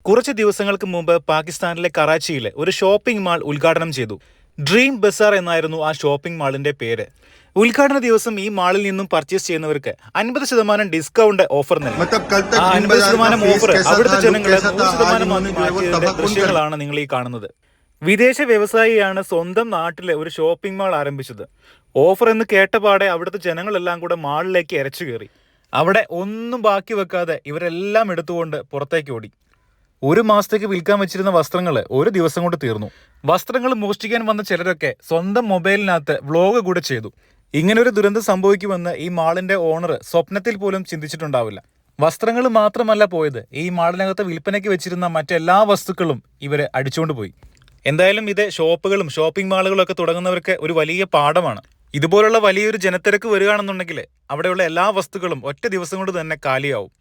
കുറച്ച് ദിവസങ്ങൾക്ക് മുമ്പ് പാകിസ്ഥാനിലെ കറാച്ചിയിലെ ഒരു ഷോപ്പിംഗ് മാൾ ഉദ്ഘാടനം ചെയ്തു. ഡ്രീം ബസാർ എന്നായിരുന്നു ആ ഷോപ്പിംഗ് മാളിന്റെ പേര്. ഉദ്ഘാടന ദിവസം ഈ മാളിൽ നിന്നും പർച്ചേസ് ചെയ്യുന്നവർക്ക് 50% ഡിസ്കൗണ്ട് ഓഫർ നൽകി. ആ 50% ഓഫർ അവിടുത്തെ ജനങ്ങളെ 100% മാറ്റിയതിന്റെ ദൃശ്യങ്ങളാണ് നിങ്ങൾ ഈ കാണുന്നത്. വിദേശ വ്യവസായിയാണ് സ്വന്തം നാട്ടിലെ ഒരു ഷോപ്പിംഗ് മാൾ ആരംഭിച്ചത്. ഓഫർ എന്ന് കേട്ടപാടെ അവിടുത്തെ ജനങ്ങളെല്ലാം കൂടെ മാളിലേക്ക് ഇരച്ചു കയറി. അവിടെ ഒന്നും ബാക്കി വെക്കാതെ ഇവരെല്ലാം എടുത്തുകൊണ്ട് പുറത്തേക്ക് ഓടി. ഒരു മാസത്തേക്ക് വിൽക്കാൻ വെച്ചിരുന്ന വസ്ത്രങ്ങൾ ഒരു ദിവസം കൊണ്ട് തീർന്നു. വസ്ത്രങ്ങൾ മോഷ്ടിക്കാൻ വന്ന ചിലരൊക്കെ സ്വന്തം മൊബൈലിനകത്ത് വ്ലോഗ് കൂടെ ചെയ്തു. ഇങ്ങനൊരു ദുരന്തം സംഭവിക്കുമെന്ന് ഈ മാളിന്റെ ഓണർ സ്വപ്നത്തിൽ പോലും ചിന്തിച്ചിട്ടുണ്ടാവില്ല. വസ്ത്രങ്ങൾ മാത്രമല്ല പോയത്, ഈ മാളിനകത്ത് വിൽപ്പനയ്ക്ക് വെച്ചിരുന്ന മറ്റെല്ലാ വസ്തുക്കളും ഇവര് അടിച്ചുകൊണ്ട് പോയി. എന്തായാലും ഇത് ഷോപ്പുകളും ഷോപ്പിംഗ് മാളുകളും ഒക്കെ തുടങ്ങുന്നവർക്ക് ഒരു വലിയ പാഠമാണ്. ഇതുപോലുള്ള വലിയൊരു ജനത്തിരക്ക് വരികയാണെന്നുണ്ടെങ്കിൽ അവിടെയുള്ള എല്ലാ വസ്തുക്കളും ഒറ്റ ദിവസം കൊണ്ട് തന്നെ കാലിയാവും.